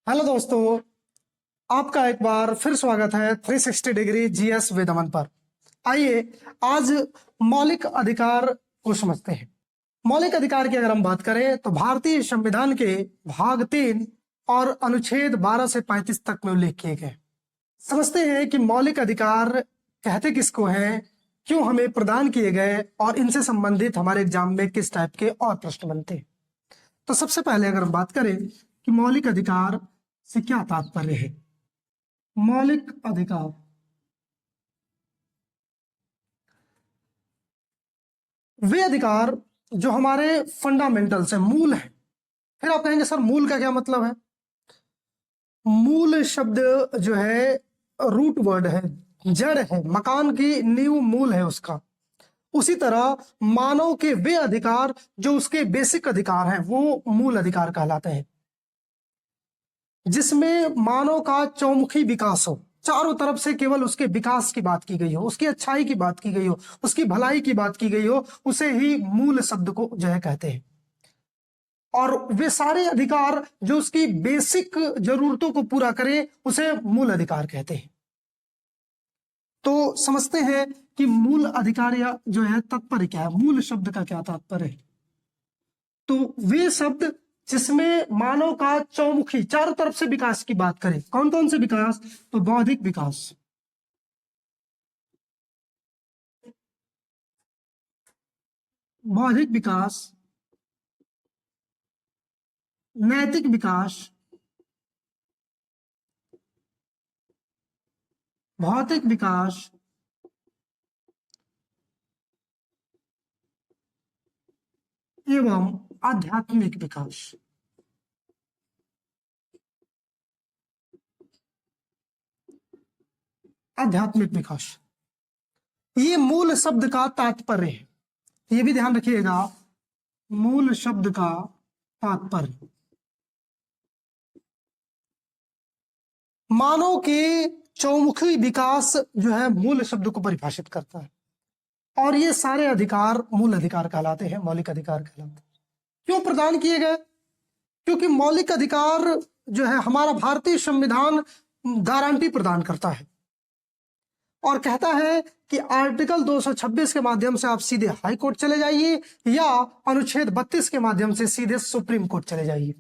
Hello दोस्तों, आपका एक बार फिर स्वागत है 360 डिग्री जीएस वेदमन पर। आइए आज मौलिक अधिकार को समझते हैं। मौलिक अधिकार की अगर हम बात करें तो भारतीय संविधान के भाग 3 और अनुच्छेद 12 से 35 तक में उल्लेख किए गए। समझते हैं कि मौलिक अधिकार कहते किसको हैं, क्यों हमें प्रदान किए गए और इनसे संबंधित हमारे एग्जाम में किस टाइप के और प्रश्न बनते हैं। तो सबसे पहले अगर हम बात करें कि मौलिक अधिकार से क्या तात्पर्य है। मौलिक अधिकार वे अधिकार जो हमारे फंडामेंटल्स हैं, मूल है। फिर आप कहेंगे सर मूल का क्या मतलब है। मूल शब्द जो है रूट वर्ड है, जड़ है, मकान की नींव मूल है उसका। उसी तरह मानव के वे अधिकार जो उसके बेसिक अधिकार हैं वो मूल अधिकार कहलाते हैं, जिसमें मानव का चौमुखी विकास हो, चारों तरफ से केवल उसके विकास की बात की गई हो, उसकी अच्छाई की बात की गई हो, उसकी भलाई की बात की गई हो, उसे ही मूल शब्द को जो है कहते हैं। और वे सारे अधिकार जो उसकी बेसिक जरूरतों को पूरा करें उसे मूल अधिकार कहते हैं। तो समझते हैं कि मूल अधिकार या जो है तात्पर्य क्या है, मूल शब्द का क्या तात्पर्य है। तो वे शब्द जिसमें मानव का चौमुखी चारों तरफ से विकास की बात करें। कौन कौन से विकास? तो बौद्धिक विकास, बौद्धिक विकास, नैतिक विकास, भौतिक विकास, एवं आध्यात्मिक विकास। आध्यात्मिक विकास ये मूल शब्द का तात्पर्य है। ये भी ध्यान रखिएगा, मूल शब्द का तात्पर्य मानव के चौमुखी विकास जो है मूल शब्द को परिभाषित करता है। और ये सारे अधिकार मूल अधिकार कहलाते हैं, मौलिक अधिकार कहलाते हैं। क्यों प्रदान किए गए? क्योंकि मौलिक अधिकार जो है हमारा भारतीय संविधान गारंटी प्रदान करता है और कहता है कि आर्टिकल 226 के माध्यम से आप सीधे हाई कोर्ट चले जाइए या अनुच्छेद 32 के माध्यम से सीधे सुप्रीम कोर्ट चले जाइए।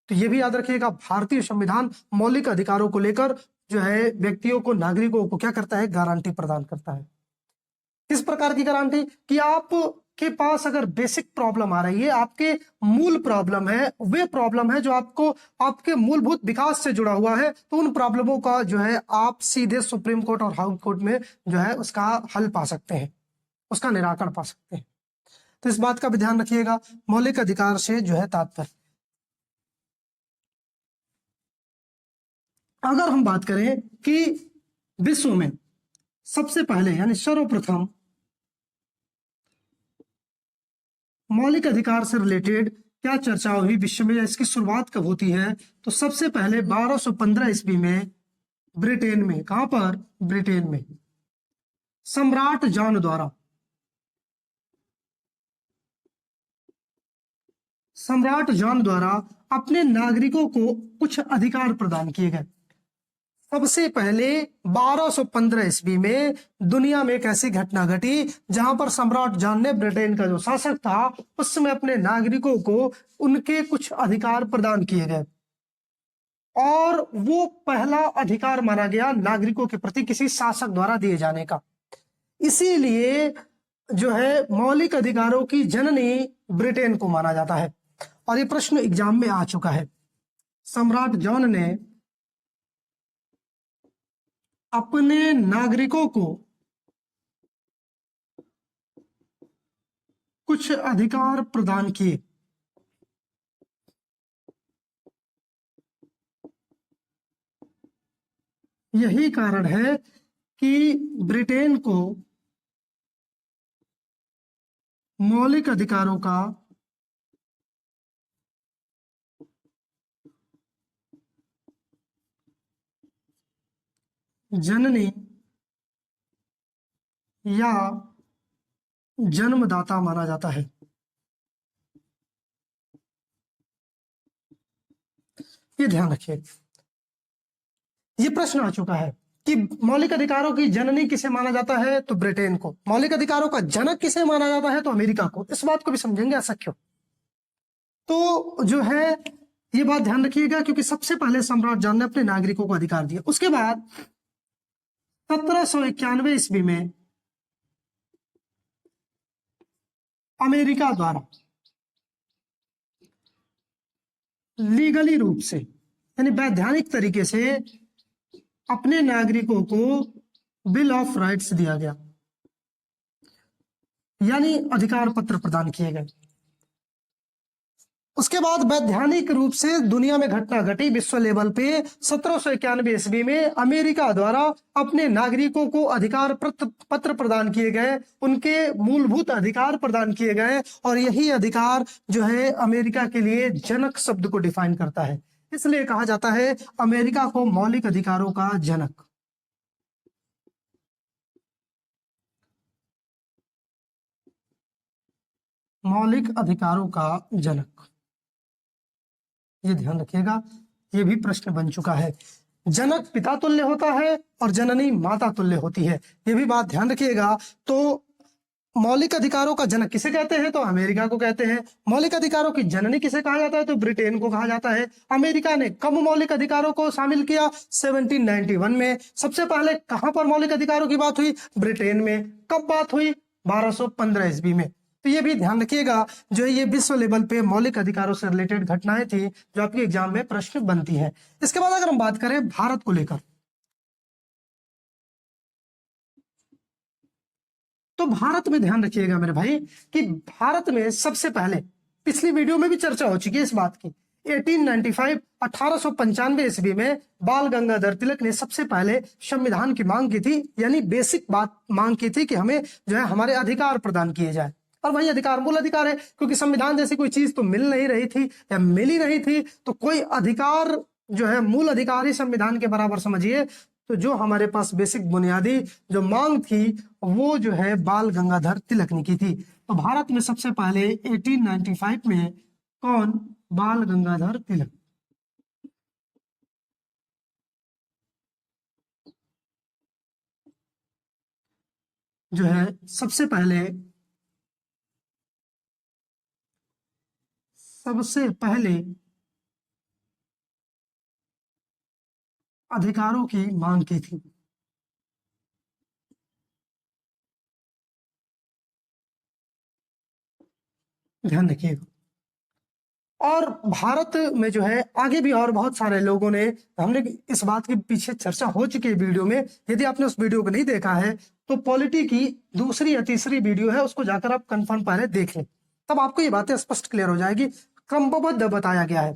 तो यह भी याद रखिएगा, भारतीय संविधान मौलिक अधिकारों को लेकर जो है व्यक्तियों को, नागरिकों को क्या करता है, गारंटी प्रदान करता है। किस प्रकार की गारंटी? कि आप के पास अगर बेसिक प्रॉब्लम आ रही है, आपके मूल प्रॉब्लम है, वे प्रॉब्लम है जो आपको आपके मूलभूत विकास से जुड़ा हुआ है, तो उन प्रॉब्लमों का जो है आप सीधे सुप्रीम कोर्ट और हाई कोर्ट में जो है उसका हल पा सकते हैं, उसका निराकरण पा सकते हैं। तो इस बात का भी ध्यान रखिएगा, मौलिक अधिकार से जो है तात्पर्य। अगर हम बात करें कि विश्व में सबसे पहले यानी सर्वप्रथम मौलिक अधिकार से रिलेटेड क्या चर्चा हुई विश्व में, इसकी शुरुआत कब होती है? तो सबसे पहले 1215 ईस्वी में ब्रिटेन में। कहां पर? ब्रिटेन में सम्राट जॉन द्वारा, सम्राट जॉन द्वारा अपने नागरिकों को कुछ अधिकार प्रदान किए गए। सबसे पहले 1215 ईस्वी में दुनिया में एक ऐसी घटना घटी जहां पर सम्राट जॉन ने, ब्रिटेन का जो शासक था, उस समय अपने नागरिकों को उनके कुछ अधिकार प्रदान किए गए और वो पहला अधिकार माना गया नागरिकों के प्रति किसी शासक द्वारा दिए जाने का। इसीलिए जो है मौलिक अधिकारों की जननी ब्रिटेन को माना जाता है। और ये प्रश्न एग्जाम में आ चुका है। सम्राट जॉन ने अपने नागरिकों को कुछ अधिकार प्रदान किए। यही कारण है कि ब्रिटेन को मौलिक अधिकारों का जननी या जन्मदाता माना जाता है। ये ध्यान रखिए। ये प्रश्न आ चुका है कि मौलिक अधिकारों की जननी किसे माना जाता है, तो ब्रिटेन को। मौलिक अधिकारों का जनक किसे माना जाता है, तो अमेरिका को। इस बात को भी समझेंगे, ऐसा क्यों। तो जो है ये बात ध्यान रखिएगा, क्योंकि सबसे पहले सम्राट जॉन ने अपने नागरिकों को अधिकार दिया। उसके बाद 1791 ईस्वी में अमेरिका द्वारा लीगली रूप से, यानी वैधानिक तरीके से अपने नागरिकों को बिल ऑफ राइट्स दिया गया, यानी अधिकार पत्र प्रदान किए गए। उसके बाद वैधानिक रूप से दुनिया में घटना घटी विश्व लेवल पे 1791 ईस्वी में अमेरिका द्वारा अपने नागरिकों को अधिकार पत्र प्रदान किए गए, उनके मूलभूत अधिकार प्रदान किए गए। और यही अधिकार जो है अमेरिका के लिए जनक शब्द को डिफाइन करता है। इसलिए कहा जाता है अमेरिका को मौलिक अधिकारों का जनक। मौलिक अधिकारों का जनक, ये ध्यान रखिएगा, ये भी प्रश्न बन चुका है। जनक पिता तुल्य होता है और जननी माता तुल्य होती है, ये भी बात ध्यान रखिएगा। तो मौलिक अधिकारों का जनक किसे कहते हैं, तो अमेरिका को कहते हैं। मौलिक अधिकारों की जननी किसे कहा जाता है, तो ब्रिटेन को कहा जाता है। अमेरिका ने कब मौलिक अधिकारों को शामिल किया, 1791 में। सबसे पहले कहां पर मौलिक अधिकारों की बात हुई, ब्रिटेन में। कब बात हुई, 1215 ईस्वी में। तो ये भी ध्यान रखिएगा, जो ये विश्व लेवल पे मौलिक अधिकारों से रिलेटेड घटनाएं थी जो आपके एग्जाम में प्रश्न बनती है। इसके बाद अगर हम बात करें भारत को लेकर, तो भारत में ध्यान रखिएगा मेरे भाई कि भारत में सबसे पहले, पिछली वीडियो में भी चर्चा हो चुकी है इस बात की, 1895 ईस्वी में बाल गंगाधर तिलक ने सबसे पहले संविधान की मांग की थी, यानी बेसिक बात मांग की थी कि हमें जो है हमारे अधिकार प्रदान किए जाए। और वही अधिकार मूल अधिकार है, क्योंकि संविधान जैसी कोई चीज तो मिल नहीं रही थी या मिल ही नहीं थी, तो कोई अधिकार जो है मूल अधिकार ही संविधान के बराबर समझिए। तो जो हमारे पास बेसिक बुनियादी जो मांग थी वो जो है बाल गंगाधर तिलक ने की थी। तो भारत में सबसे पहले 1895 में कौन, बाल गंगाधर तिलक जो है सबसे पहले अधिकारों की मांग की थी। ध्यान रखिएगा। और भारत में जो है आगे भी और बहुत सारे लोगों ने, हमने इस बात के पीछे चर्चा हो चुकी है वीडियो में। यदि आपने उस वीडियो को नहीं देखा है तो पॉलिटी की दूसरी या तीसरी वीडियो है, उसको जाकर आप कंफर्म पहले देख लें, तब आपको ये बातें स्पष्ट क्लियर हो जाएगी। क्रमबद्ध बताया गया है,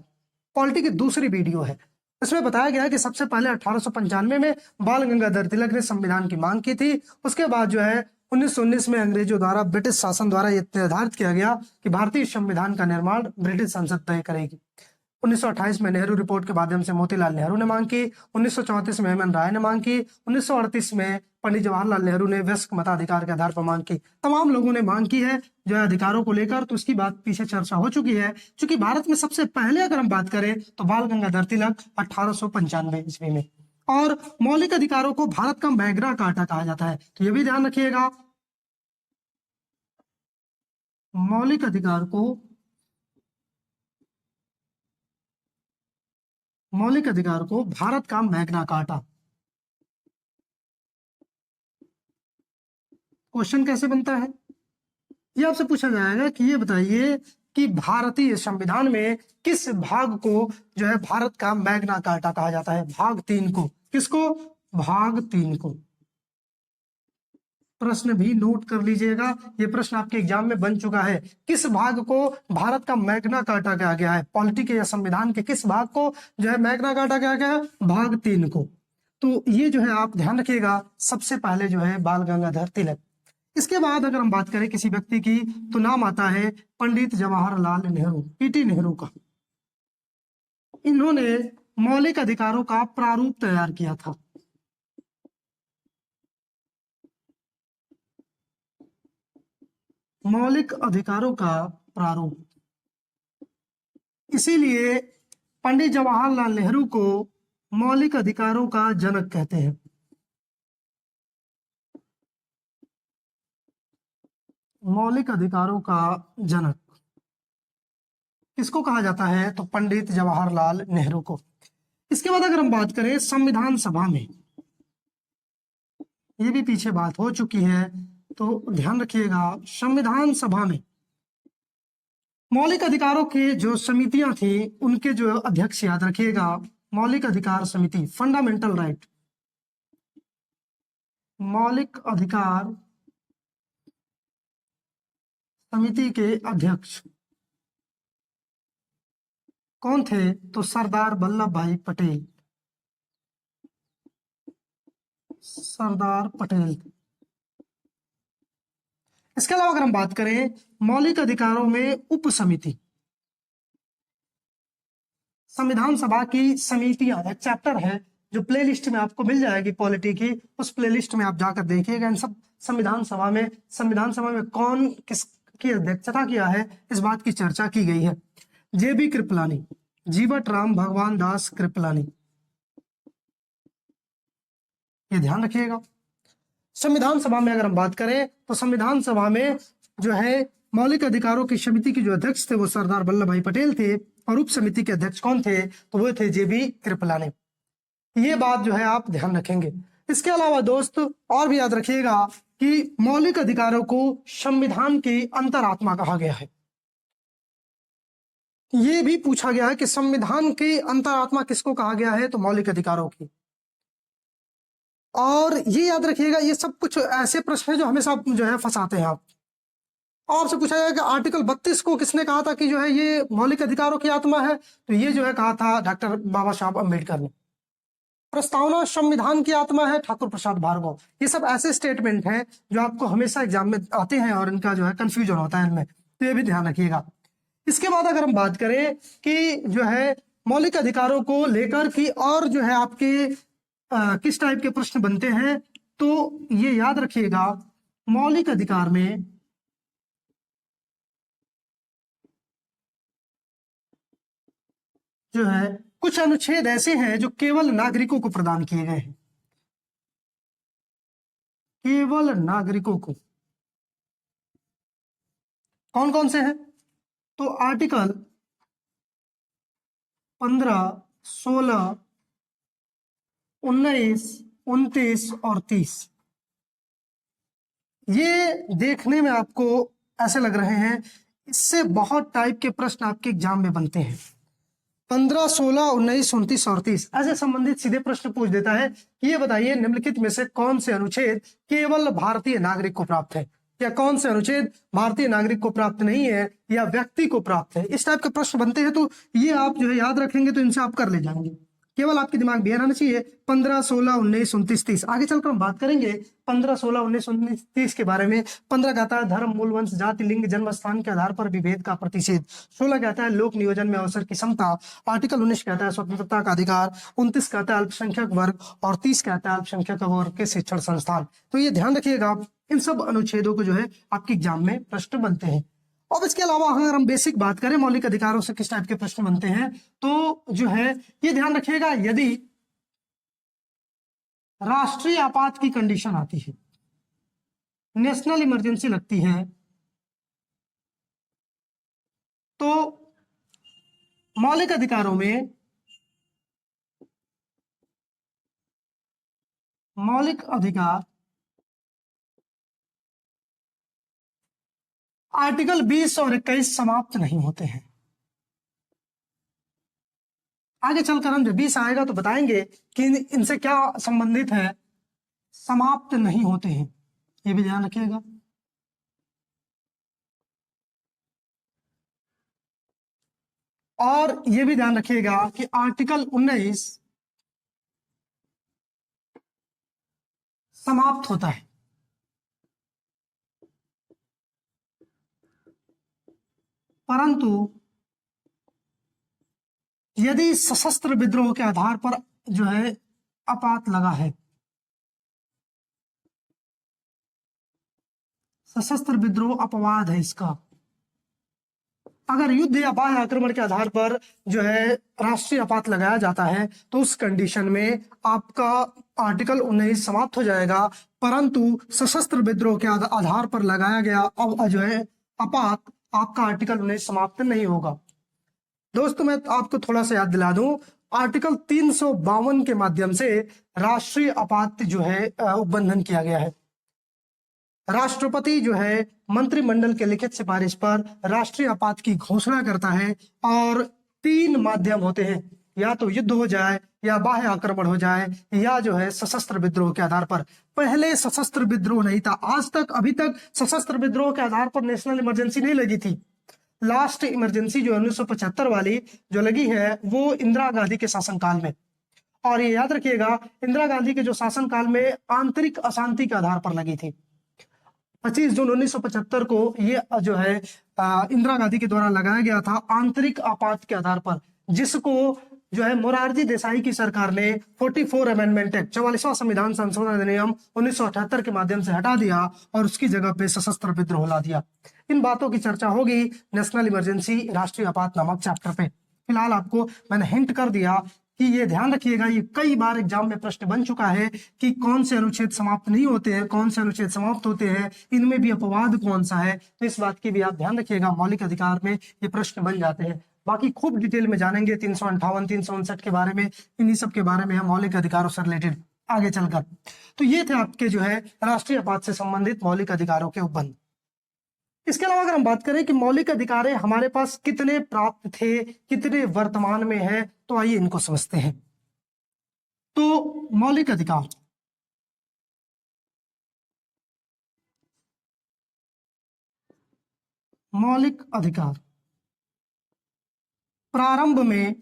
पॉलिटी की दूसरी वीडियो है। इसमें बताया गया है कि सबसे पहले 1895 में बाल गंगाधर तिलक ने संविधान की मांग की थी। उसके बाद जो है 1919 में अंग्रेजों द्वारा, ब्रिटिश शासन द्वारा यह निर्धारित किया गया कि भारतीय संविधान का निर्माण ब्रिटिश संसद तय करेगी। 1928 में नेहरू रिपोर्ट के माध्यम से मोतीलाल नेहरू ने मांग की। 1934 में एम एन राय ने मांग की। 1938 में पंडित जवाहरलाल नेहरू ने वयस्क मताधिकार के आधार पर मांग की। तमाम लोगों ने मांग की है जो है अधिकारों को लेकर, तो उसकी बात पीछे चर्चा हो चुकी है। क्योंकि भारत में सबसे पहले अगर हम बात करें तो बाल गंगाधर तिलक 1895 ईस्वी में। और मौलिक अधिकारों को भारत का मैग्ना कार्टा कहा जाता है, तो ये भी ध्यान रखिएगा। मौलिक अधिकार को, मौलिक अधिकार को भारत का मैग्ना कार्टा। क्वेश्चन कैसे बनता है, ये आपसे पूछा जाएगा कि ये बताइए कि भारतीय संविधान में किस भाग को जो है भारत का मैग्ना कार्टा कहा जाता है, भाग 3 को। किसको, भाग 3 को। प्रश्न भी नोट कर लीजिएगा, ये प्रश्न आपके एग्जाम में बन चुका है। किस भाग को भारत का मैग्ना कार्टा कहा गया है, पॉलिटी के या संविधान के किस भाग को जो है मैग्ना कार्टा कहा गया है, भाग 3 को। तो ये जो है आप ध्यान रखिएगा, सबसे पहले जो है बाल गंगाधर तिलक। इसके बाद अगर हम बात करें किसी व्यक्ति की, तो नाम आता है पंडित जवाहरलाल नेहरू, पीटी नेहरू का। इन्होंने मौलिक अधिकारों का प्रारूप तैयार किया था। मौलिक अधिकारों का प्रारूप, इसीलिए पंडित जवाहरलाल नेहरू को मौलिक अधिकारों का जनक कहते हैं? मौलिक अधिकारों का जनक किसको कहा जाता है? तो पंडित जवाहरलाल नेहरू को। इसके बाद अगर हम बात करें संविधान सभा में, ये भी पीछे बात हो चुकी है तो ध्यान रखिएगा, संविधान सभा में मौलिक अधिकारों की जो समितियां थी उनके जो अध्यक्ष याद रखिएगा, मौलिक अधिकार समिति, फंडामेंटल राइट, मौलिक अधिकार समिति के अध्यक्ष कौन थे? तो सरदार वल्लभ भाई पटेल, सरदार पटेल। इसके अलावा अगर हम बात करें मौलिक अधिकारों में उप समिति, संविधान सभा की समितियां, एक चैप्टर है जो प्लेलिस्ट में आपको मिल जाएगी पॉलिटी की, उस प्लेलिस्ट में आप जाकर देखिएगा। इन सब संविधान सभा में कौन किसकी अध्यक्षता किया है, इस बात की चर्चा की गई है। जेबी कृपलानी, जीवट राम भगवान दास कृपलानी, ये ध्यान रखिएगा। संविधान सभा में अगर हम बात करें तो संविधान सभा में जो है मौलिक अधिकारों की समिति के जो अध्यक्ष थे वो सरदार वल्लभ भाई पटेल थे, और उप समिति के अध्यक्ष कौन थे? तो वो थे जेबी कृपलानी। ये बात जो है आप ध्यान रखेंगे। इसके अलावा दोस्त और भी याद रखिएगा कि मौलिक अधिकारों को संविधान की अंतरात्मा कहा गया है। ये भी पूछा गया है कि संविधान की अंतरात्मा किसको कहा गया है? तो मौलिक अधिकारों की। और ये याद रखिएगा, ये सब कुछ ऐसे प्रश्न है जो हमेशा जो है फंसाते हैं आप। आपसे पूछा जाएगा कि आर्टिकल 32 को किसने कहा था कि जो है ये मौलिक अधिकारों की आत्मा है? तो ये जो है कहा था डॉक्टर बाबा साहब अम्बेडकर ने। प्रस्तावना संविधान की आत्मा है, ठाकुर प्रसाद भार्गव। ये सब ऐसे स्टेटमेंट हैं जो आपको हमेशा एग्जाम में आते हैं और इनका जो है कंफ्यूजन होता है इनमें, तो ये भी ध्यान रखिएगा। इसके बाद अगर हम बात करें कि जो है मौलिक अधिकारों को लेकर कि और जो है आपके किस टाइप के प्रश्न बनते हैं, तो ये याद रखिएगा, मौलिक अधिकार में जो है कुछ अनुच्छेद ऐसे हैं जो केवल नागरिकों को प्रदान किए गए हैं, केवल नागरिकों को। कौन कौन से हैं? तो आर्टिकल 15, 16, 19, 29 और 30। ये देखने में आपको ऐसे लग रहे हैं, इससे बहुत टाइप के प्रश्न आपके एग्जाम में बनते हैं। 15, 16, 19, 29 और 30 ऐसे संबंधित सीधे प्रश्न पूछ देता है कि ये बताइए निम्नलिखित में से कौन से अनुच्छेद केवल भारतीय नागरिक को प्राप्त है, या कौन से अनुच्छेद भारतीय नागरिक को प्राप्त नहीं है या व्यक्ति को प्राप्त है। इस टाइप के प्रश्न बनते हैं, तो ये आप जो है याद रखेंगे तो इनसे आप कर ले जाएंगे। केवल आपके दिमाग में रहना चाहिए 15, 16, 19, 29, 30। आगे चलकर हम बात करेंगे 15, 16, 19, 19, 30 के बारे में। 15 कहता है धर्म, मूल, वंश, जाति, लिंग, जन्म स्थान के आधार पर विभेद का प्रतिषेध। 16 कहता है लोक नियोजन में अवसर की समता। आर्टिकल 19 कहता है स्वतंत्रता का अधिकार। 29 कहता है अल्पसंख्यक वर्ग, और 30 कहता है अल्पसंख्यक वर्ग के शिक्षण संस्थान। तो ये ध्यान रखिएगा, इन सब अनुच्छेदों को जो है आपके एग्जाम में प्रश्न बनते हैं। अब इसके अलावा अगर हम बेसिक बात करें मौलिक अधिकारों से किस टाइप के प्रश्न बनते हैं, तो जो है ये ध्यान रखिएगा, यदि राष्ट्रीय आपात की कंडीशन आती है, नेशनल इमरजेंसी लगती है, तो मौलिक अधिकारों में मौलिक अधिकार आर्टिकल 20 और 21 समाप्त नहीं होते हैं। आगे चलकर हम जब 20 आएगा तो बताएंगे कि इनसे क्या संबंधित है, समाप्त नहीं होते हैं, ये भी ध्यान रखिएगा। और ये भी ध्यान रखिएगा कि आर्टिकल 19 समाप्त होता है, परंतु यदि सशस्त्र विद्रोह के आधार पर जो है आपात लगा है, सशस्त्र विद्रोह अपवाद है इसका, अगर युद्ध या बाह्य आक्रमण के आधार पर जो है राष्ट्रीय आपात लगाया जाता है तो उस कंडीशन में आपका आर्टिकल 19 समाप्त हो जाएगा, परंतु सशस्त्र विद्रोह के आधार पर लगाया गया अब जो है आपात, आपका आर्टिकल 19 समाप्त नहीं होगा। दोस्तों मैं आपको थोड़ा सा याद दिला दूं, आर्टिकल 352 के माध्यम से राष्ट्रीय आपात जो है उल्लंघन किया गया है। राष्ट्रपति जो है मंत्रिमंडल के लिखित सिफारिश पर राष्ट्रीय आपात की घोषणा करता है और 3 माध्यम होते हैं, या तो युद्ध हो जाए या बाह्य आक्रमण हो जाए या जो है सशस्त्र विद्रोह के आधार पर। पहले सशस्त्र विद्रोह नहीं था, आज तक अभी तक सशस्त्र विद्रोह के आधार पर नेशनल इमरजेंसी नहीं लगी थी। लास्ट इमरजेंसी जो 1975 वाली जो लगी है वो इंदिरा गांधी के शासनकाल में, और ये याद रखिएगा इंदिरा गांधी के जो शासनकाल में आंतरिक अशांति के आधार पर लगी थी। 25 जून 1975 को ये जो है इंदिरा गांधी के द्वारा लगाया गया था आंतरिक आपात के आधार पर, जिसको जो है मोरारजी देसाई की सरकार ने 44 अमेंडमेंट एक्ट 44वां संविधान संशोधन अधिनियम 1978 के माध्यम से हटा दिया और उसकी जगह पे सशस्त्र विद्रोह ला दिया। इन बातों की चर्चा होगी नेशनल इमरजेंसी राष्ट्रीय आपात नामक चैप्टर पे। फिलहाल आपको मैंने हिंट कर दिया कि ये ध्यान रखिएगा, ये कई बार एग्जाम में प्रश्न बन चुका है कि कौन से अनुच्छेद समाप्त नहीं होते हैं, कौन से अनुच्छेद समाप्त होते हैं, इनमें भी अपवाद कौन सा है, तो इस बात की भी आप ध्यान रखिएगा। मौलिक अधिकार में ये प्रश्न बन जाते हैं। बाकी खूब डिटेल में जानेंगे 358 359 के बारे में, इन्हीं सब के बारे में हम मौलिक अधिकारों से रिलेटेड आगे चलकर। तो ये थे आपके जो है राष्ट्रीय आपात से संबंधित मौलिक अधिकारों के उपबंध। इसके अलावा अगर हम बात करें कि मौलिक अधिकार हमारे पास कितने प्राप्त थे, कितने वर्तमान में है, तो आइए इनको समझते हैं। तो मौलिक अधिकार, मौलिक अधिकार प्रारंभ में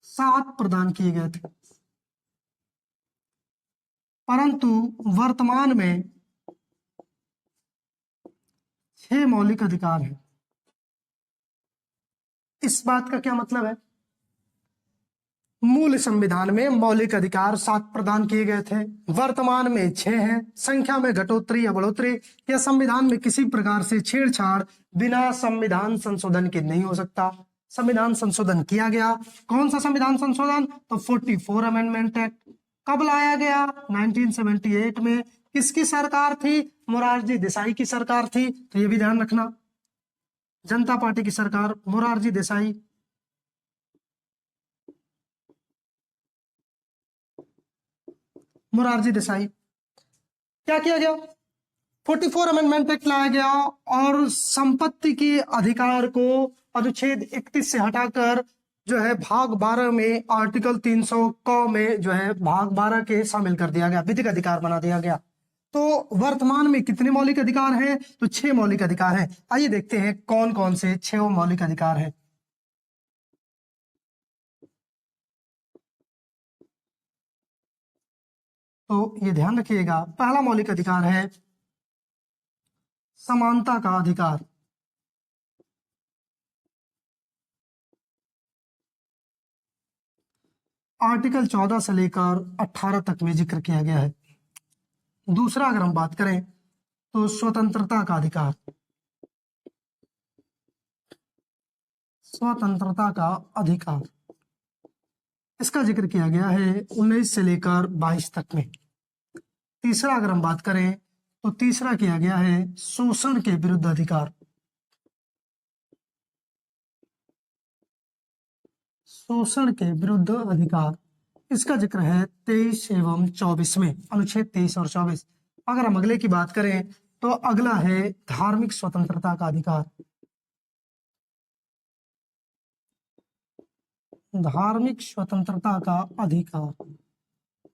7 प्रदान किए गए थे, परंतु वर्तमान में 6 मौलिक अधिकार हैं। इस बात का क्या मतलब है? मूल संविधान में मौलिक अधिकार 7 प्रदान किए गए थे, वर्तमान में 6 हैं। संख्या में घटोतरी या बढ़ोतरी या संविधान में किसी प्रकार से छेड़छाड़ बिना संविधान संशोधन के नहीं हो सकता। संविधान संशोधन किया गया। कौन सा संविधान संशोधन? तो 44 अमेंडमेंट एक्ट। कब लाया गया? 1978 में। किसकी सरकार थी? मोरारजी देसाई की सरकार थी, तो ये भी ध्यान रखना। जनता पार्टी की सरकार, मोरारजी देसाई। मोरारजी देसाई। क्या किया गया? 44 अमेंडमेंट एक्ट लाया गया और संपत्ति के अधिकार को अनुच्छेद 31 से हटाकर जो है भाग 12 में आर्टिकल 300 क में जो है भाग 12 के शामिल कर दिया गया, विधिक अधिकार बना दिया गया। तो वर्तमान में कितने मौलिक अधिकार हैं? तो 6 मौलिक अधिकार हैं। आइए देखते हैं कौन कौन से 6 मौलिक अधिकार हैं। तो ये ध्यान रखिएगा, पहला मौलिक अधिकार है समानता का अधिकार। आर्टिकल 14 से लेकर 18 तक में जिक्र किया गया है। दूसरा अगर हम बात करें तो स्वतंत्रता का अधिकार, स्वतंत्रता का अधिकार, इसका जिक्र किया गया है 19 से लेकर 22 तक में। तीसरा अगर हम बात करें तो तीसरा किया गया है शोषण के विरुद्ध अधिकार, शोषण के विरुद्ध अधिकार, इसका जिक्र है 23 एवं 24 में, अनुच्छेद 23 और 24। अगर हम अगले की बात करें तो अगला है धार्मिक स्वतंत्रता का अधिकार, धार्मिक स्वतंत्रता का अधिकार,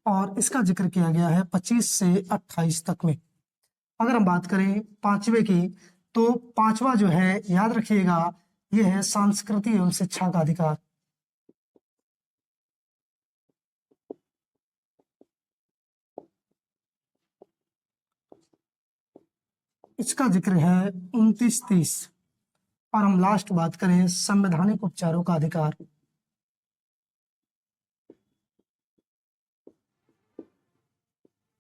और इसका जिक्र किया गया है 25 से 28 तक में। अगर हम बात करें पांचवे की तो पांचवा जो है याद रखिएगा, यह है संस्कृति एवं शिक्षा का अधिकार। इसका जिक्र है 29-30। और हम लास्ट बात करें संवैधानिक उपचारों का अधिकार,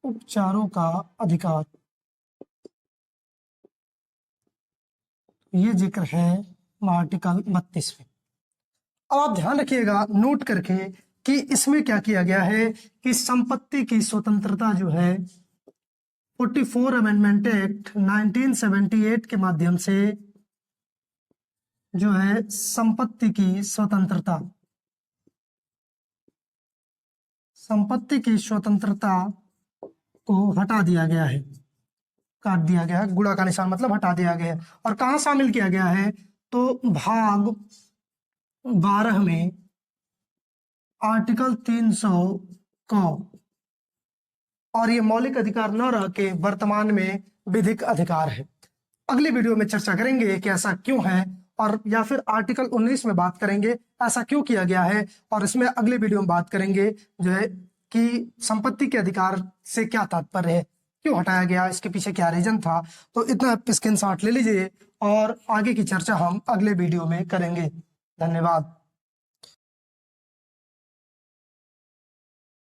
उपचारों का अधिकार, ये जिक्र है आर्टिकल 32 में। अब आप ध्यान रखिएगा नोट करके कि इसमें क्या किया गया है कि संपत्ति की स्वतंत्रता जो है 44 अमेंडमेंट एक्ट 1978 के माध्यम से जो है संपत्ति की स्वतंत्रता को हटा दिया गया है, काट दिया गया है, गुणा का निशान मतलब हटा दिया गया है। और कहाँ शामिल किया गया है तो भाग 12 में आर्टिकल 300 को, और ये मौलिक अधिकार न रह के वर्तमान में विधिक अधिकार है। अगली वीडियो में चर्चा करेंगे कि ऐसा क्यों है, और या फिर आर्टिकल 19 में बात करेंगे ऐसा क्यों किया गया है, और इसमें अगले वीडियो में बात करेंगे जो है कि संपत्ति के अधिकार से क्या तात्पर्य है, क्यों हटाया गया, इसके पीछे क्या रीजन था। तो इतना स्क्रीनशॉट ले लीजिए और आगे की चर्चा हम अगले वीडियो में करेंगे। धन्यवाद।